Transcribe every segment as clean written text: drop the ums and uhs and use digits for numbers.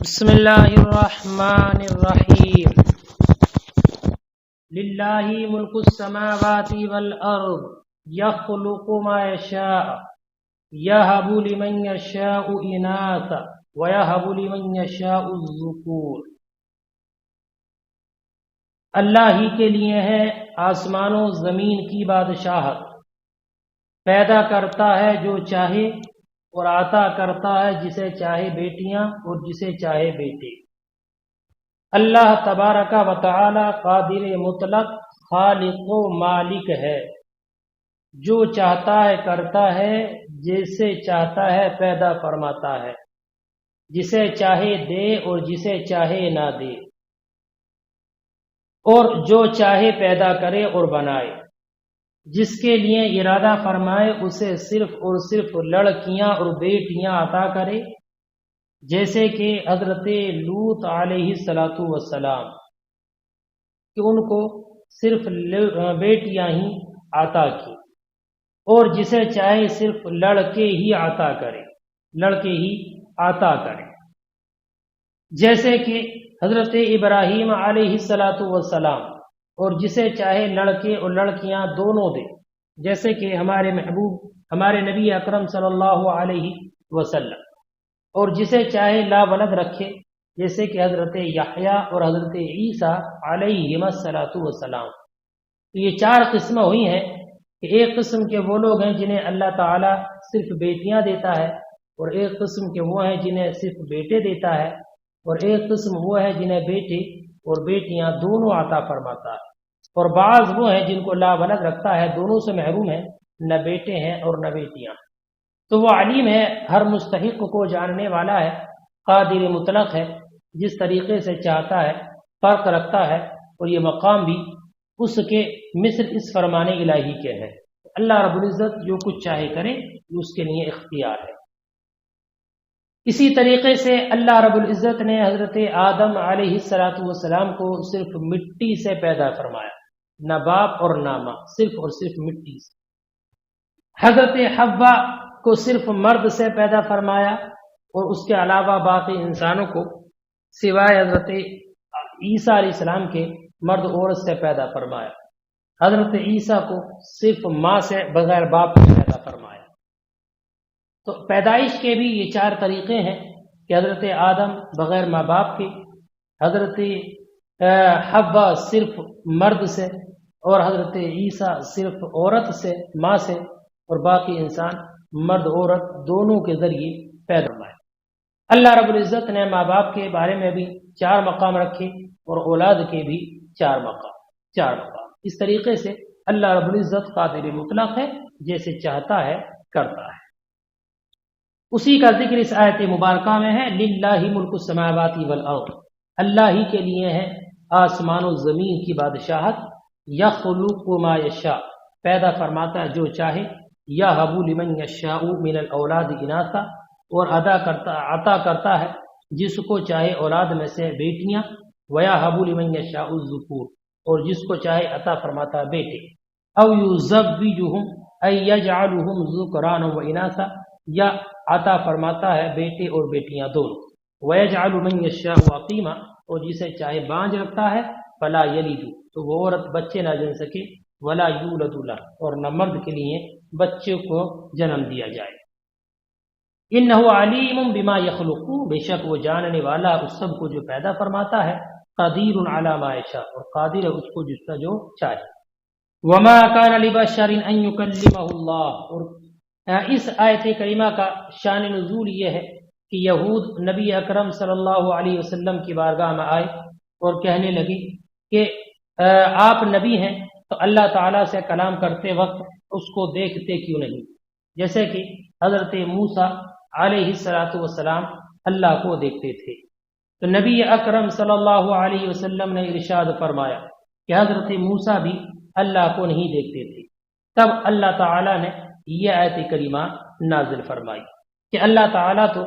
بسم اللہ الرحمن الرحیم للہ ملک السماوات والارض یخلق ما یشاء یہب لمن یشاء اناثا ویہب لمن یشاء الذکور۔ اللہ ہی کے لیے ہے آسمانوں زمین کی بادشاہت، پیدا کرتا ہے جو چاہے اور عطا کرتا ہے جسے چاہے بیٹیاں اور جسے چاہے بیٹے۔ اللہ تبارک و تعالی قادر مطلق خالق و مالک ہے، جو چاہتا ہے کرتا ہے، جسے چاہتا ہے پیدا فرماتا ہے، جسے چاہے دے اور جسے چاہے نہ دے، اور جو چاہے پیدا کرے اور بنائے، جس کے لیے ارادہ فرمائے اسے صرف اور صرف لڑکیاں اور بیٹیاں عطا کرے، جیسے کہ حضرت لوط علیہ السلام کہ ان کو صرف بیٹیاں ہی عطا کی، اور جسے چاہے صرف لڑکے ہی عطا کرے، جیسے کہ حضرت ابراہیم علیہ السلام، اور جسے چاہے لڑکے اور لڑکیاں دونوں دے، جیسے کہ ہمارے محبوب ہمارے نبی اکرم صلی اللہ علیہ وسلم، اور جسے چاہے لا ولد رکھے، جیسے کہ حضرت یحییٰ اور حضرت عیسیٰ علیہم السلام۔ یہ چار قسمیں ہوئی ہیں کہ ایک قسم کے وہ لوگ ہیں جنہیں اللہ تعالیٰ صرف بیٹیاں دیتا ہے، اور ایک قسم کے وہ ہیں جنہیں صرف بیٹے دیتا ہے، اور ایک قسم وہ ہے جنہیں بیٹے اور بیٹیاں دونوں عطا فرماتا ہے، اور بعض وہ ہیں جن کو لا ولد رکھتا ہے، دونوں سے محروم ہیں، نہ بیٹے ہیں اور نہ بیٹیاں۔ تو وہ علیم ہے، ہر مستحق کو جاننے والا ہے، قادر مطلق ہے، جس طریقے سے چاہتا ہے فرق رکھتا ہے، اور یہ مقام بھی اس کے مثل اس فرمان الہی کے ہے۔ اللہ رب العزت جو کچھ چاہے کرے، اس کے لیے اختیار ہے۔ اسی طریقے سے اللہ رب العزت نے حضرت آدم علیہ السلام کو صرف مٹی سے پیدا فرمایا، نہ باپ اور نہ ماں، صرف اور صرف مٹی سے۔ حضرت حوا کو صرف مرد سے پیدا فرمایا، اور اس کے علاوہ باقی انسانوں کو سوائے حضرت عیسیٰ علیہ السلام کے مرد عورت سے پیدا فرمایا۔ حضرت عیسیٰ کو صرف ماں سے بغیر باپ سے پیدا فرمایا۔ تو پیدائش کے بھی یہ چار طریقے ہیں کہ حضرت آدم بغیر ماں باپ کے، حضرت حوا صرف مرد سے، اور حضرت عیسیٰ صرف عورت سے ماں سے، اور باقی انسان مرد عورت دونوں کے ذریعے پیدا ہوئے۔ اللہ رب العزت نے ماں باپ کے بارے میں بھی چار مقام رکھے، اور اولاد کے بھی چار مقام۔ اس طریقے سے اللہ رب العزت قادر مطلق ہے، جیسے چاہتا ہے کرتا ہے۔ اسی کا ذکر اس آیت مبارکہ میں ہے، للہ ملک السماوات والارض، اللہ ہی کے لیے ہے آسمان و زمین کی بادشاہت، یخلق ما یشاء، پیدا فرماتا ہے جو چاہے، یہب لمن یشاء من الاولاد اناثا، اور عطا کرتا ہے جس کو چاہے اولاد میں سے بیٹیاں، ویہب لمن یشاء الذکور، اور جس کو چاہے عطا فرماتا ہے بیٹے، او یزوجہم ای یجعلہم ذکرانا و اناثا، یا عطا فرماتا ہے بیٹے اور بیٹیاں دونوں، وَيَجْعَلُ مَن يَشَاءُ عَقِيمًا، اور جسے چاہے بانجھ رکھتا ہے، فَلَا يَلِدُ، تو وہ عورت بچے نہ جن سکے، وَلَا يُولَدُ لَهُ، اور نہ مرد کے لیے بچے کو جنم دیا جائے۔ إِنَّهُ عَلِيمٌ بِمَا يَخْلُقُ، بے شک وہ جاننے والا اس سب کو جو پیدا فرماتا ہے، قدیر علی ما یشاء، اور قادر ہے اس کو جس کا جو چاہے۔ وَمَا كَانَ لِبَشَرٍ أَن يُكَلِّمَهُ اللَّهُ، اور اس آیت کریمہ کا شان نزول یہ ہے کہ یہود نبی اکرم صلی اللہ علیہ وسلم کی بارگاہ میں آئے اور کہنے لگے کہ آپ نبی ہیں تو اللہ تعالیٰ سے کلام کرتے وقت اس کو دیکھتے کیوں نہیں، جیسے کہ حضرت موسیٰ علیہ السلام اللہ کو دیکھتے تھے۔ تو نبی اکرم صلی اللہ علیہ وسلم نے ارشاد فرمایا کہ حضرت موسیٰ بھی اللہ کو نہیں دیکھتے تھے۔ تب اللہ تعالیٰ نے یہ آیت کریمہ نازل فرمائی کہ اللہ تعالیٰ تو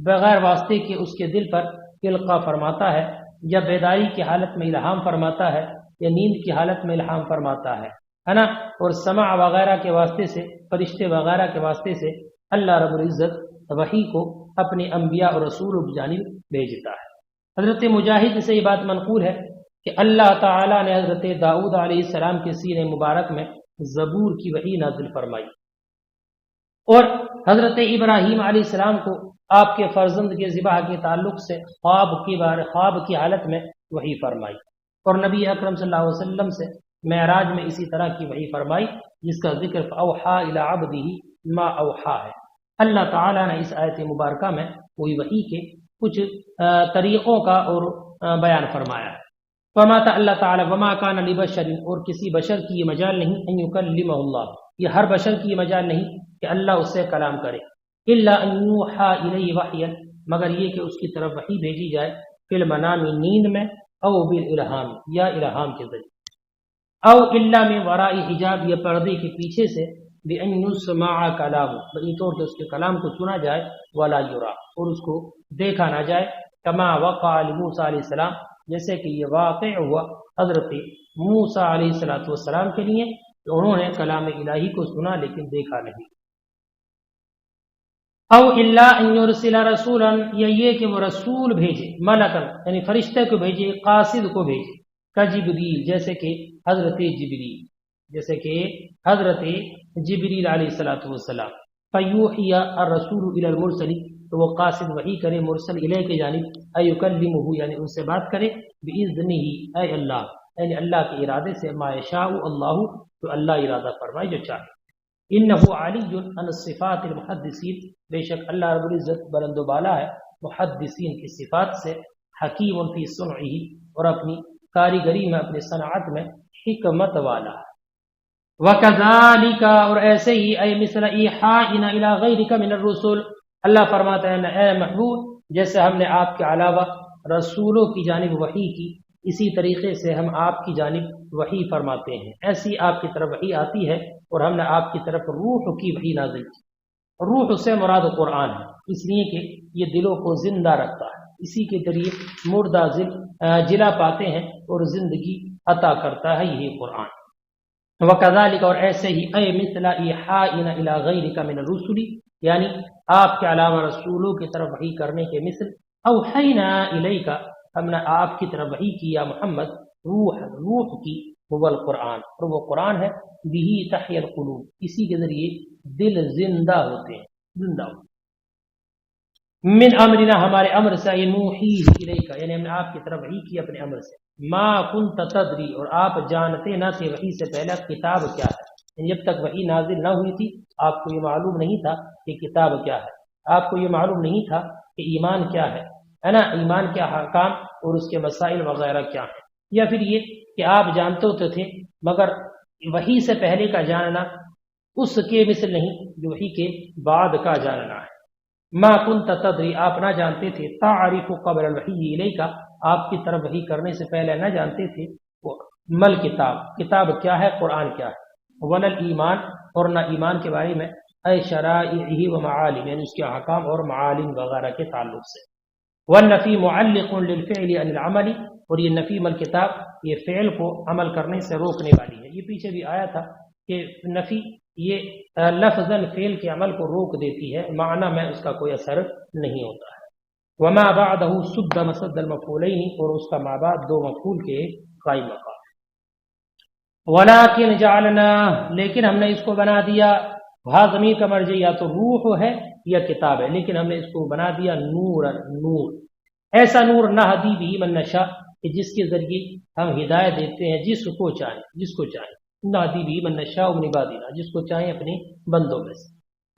بغیر واسطے کے اس کے دل پر القاء فرماتا ہے، یا بیداری کی حالت میں الہام فرماتا ہے، یا نیند کی حالت میں الہام فرماتا ہے نا، اور سمع وغیرہ کے واسطے سے، فرشتے وغیرہ کے واسطے سے اللہ رب العزت وحی کو اپنے انبیاء اور رسولوں کی جانب بھیجتا ہے۔ حضرت مجاہد سے یہ بات منقول ہے کہ اللہ تعالیٰ نے حضرت داؤد علیہ السلام کے سینہ مبارک میں زبور کی وحی نازل فرمائی، اور حضرت ابراہیم علیہ السلام کو آپ کے فرزند کے ذبح کے تعلق سے خواب کی حالت میں وحی فرمائی، اور نبی اکرم صلی اللہ علیہ وسلم سے معراج میں اسی طرح کی وحی فرمائی، جس کا ذکر اوحا الی عبدہ ما اوحا ہے۔ اللہ تعالیٰ نے اس آیت مبارکہ میں وہی وحی کے کچھ طریقوں کا اور بیان فرمایا ہے۔ وما اللہ تعالیٰ وما کان لبشر، اور کسی بشر کی یہ مجال نہیں، ان یکلمہ اللہ، یہ ہر بشر کی یہ مجال نہیں کہ اللہ اس سے کلام کرے، الا ان یوحى الیہ وحیا، مگر یہ کہ اس کی طرف وحی بھیجی جائے، فی المنام نیند میں، او بالالہام یا الہام کے ذریعے، او الا من وراء حجاب، یہ پردے کے پیچھے سے، بان یسمع کلامہ، بئی طور کہ اس کے کلام کو سنا جائے، ولا یرا، اور اس کو دیکھا نہ جائے، کما وقع لموسیٰ علیہ السلام، جیسے کہ یہ واقع ہوا حضرت موسیٰ علیہ السلام کے لیے کہ انہوں نے کلام الہی کو سنا لیکن دیکھا نہیں۔ او الا ان یرسل رسولا، یا یہ کہ وہ رسول بھیجے، ملکن یعنی فرشتے کو بھیجے، قاصد کو بھیجے، کا جبریل، جیسے کہ حضرت جبریل علیہ السلام، فیوحی الرسول الی المرسل، تو وہ قاصد وحی کرے مرسل الیہ کی جانب، ایکلمہ یعنی ان سے بات کرے، باذنہ اے اللہ، یعنی اللہ کے ارادے سے، ما یشاء اللہ، تو اللہ ارادہ فرمائے جو چاہے۔ انہ علی عن الصفات المحدثین، بے شک اللہ رب العزت بلند و بالا ہے محدثین کی صفات سے، حکیم فی صنعہ، اور اپنی کاریگری میں، اپنی صنعت میں حکمت والا ہے۔ وَكَذَلِكَ، اور ایسے ہی، اے مثل ایحائنا الی غیرک من الرسل، اللہ فرماتا ہے اے محبوب، جیسے ہم نے آپ کے علاوہ رسولوں کی جانب وحی کی، اسی طریقے سے ہم آپ کی جانب وحی فرماتے ہیں، ایسی آپ کی طرف وحی آتی ہے، اور ہم نے آپ کی طرف روح کی وحی نازل کی۔ روح سے مراد قرآن ہے، اس لیے کہ یہ دلوں کو زندہ رکھتا ہے، اسی کے ذریعے مردہ جلا پاتے ہیں اور زندگی عطا کرتا ہے یہی قرآن۔ وَكَذَلِكَ، اور ایسے ہی، اے مثل ایحائنا الی غیرک من الرسل، یعنی آپ کے علاوہ رسولوں کی طرف وحی کرنے کے مثل، اوحینا الیک، ہم نے آپ کی طرف وحی کیا محمد، روح کی، هو القرآن، اور وہ قرآن ہے، بہ تحیی القلوب، اسی کے ذریعے دل زندہ ہوتے ہیں، من امرنا، ہمارے امر سے، نوحیہ الیک، یعنی ہم نے آپ کی طرف وحی کی اپنے امر سے، ما کنت تدری، اور آپ جانتے نہ تھے وحی سے پہلے کتاب کیا ہے، یعنی جب تک وحی نازل نہ ہوئی تھی آپ کو یہ معلوم نہیں تھا کہ کتاب کیا ہے، آپ کو یہ معلوم نہیں تھا کہ ایمان کیا ہے نا، ایمان کے احکام اور اس کے مسائل وغیرہ کیا ہیں، یا پھر یہ کہ آپ جانتے ہوتے تھے مگر وحی سے پہلے کا جاننا اس کے مثل نہیں جو وحی کے بعد کا جاننا ہے۔ ما کنت تدری، آپ نہ جانتے تھے، تعرف قبل الوحی الیک، آپ کی طرف وحی کرنے سے پہلے نہ جانتے تھے، مل کتاب کیا ہے، قرآن کیا ہے، ولل ایمان، اور نہ ایمان کے بارے میں، اے شرائعہ و معالم، یعنی اس کے احکام اور معالم وغیرہ کے تعلق سے۔ والنفی معلق للفعل عن العمل، اور یہ نفی مل کتاب، یہ فعل کو عمل کرنے سے روکنے والی ہے، یہ پیچھے بھی آیا تھا کہ نفی یہ لفظاً فعل کے عمل کو روک دیتی ہے، معنی میں اس کا کوئی اثر نہیں ہوتا ہے۔ وما بعدہ سد مسد المفعولین، اور اس کا ما بعد دو مفعول کے قائم مقام۔ ولکن جعلنا، لیکن ہم نے اس کو بنا دیا، وہاں ضمیر کا مرجع یا تو روح ہے یا کتاب ہے، لیکن ہم نے اس کو بنا دیا نور، ایسا نور نہدی بھی من نشاء، کہ جس کے ذریعے ہم ہدایت دیتے ہیں جس کو چاہیں، نہدی بھی من نشاء من عبادنا، جس کو چاہیں اپنے بندوں میں سے۔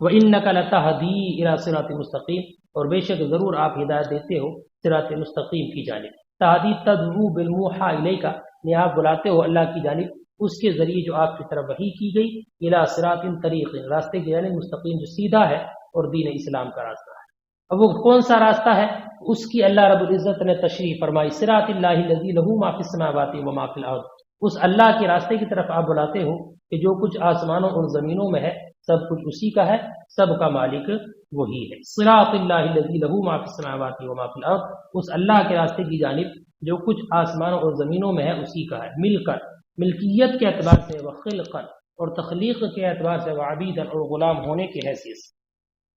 وَإِنَّكَ لَتَهْدِي إِلَى صِرَاطٍ مستقیم، اور بے شک ضرور آپ ہدایت دیتے ہو صراط مستقیم کی جانب۔ تہدی تدعو بالموحى الیک، یعنی آپ بلاتے ہو اللہ کی جانب اس کے ذریعے جو آپ کی طرف وحی کی گئی، الی صراط طریق، راستے کی جانب، مستقیم جو سیدھا ہے اور دین اسلام کا راستہ ہے۔ اب وہ کون سا راستہ ہے، اس کی اللہ رب العزت نے تشریح فرمائی، صراط اللہ الذی لہ ما فی السماوات و ما فی الارض، اس اللہ کے راستے کی طرف آپ بلاتے ہو کہ جو کچھ آسمانوں اور زمینوں میں ہے سب کچھ اسی کا ہے، سب کا مالک وہی ہے۔ صراط اللہ الذی لہ ما فی السماوات و ما فی الارض، اس اللہ کے راستے کی جانب جو کچھ آسمانوں اور زمینوں میں ہے اسی کا ہے، مل کر، ملکیت کے اعتبار سے، وخلقا، اور تخلیق کے اعتبار سے، وعبیدا، اور غلام ہونے کی حیثیت سے۔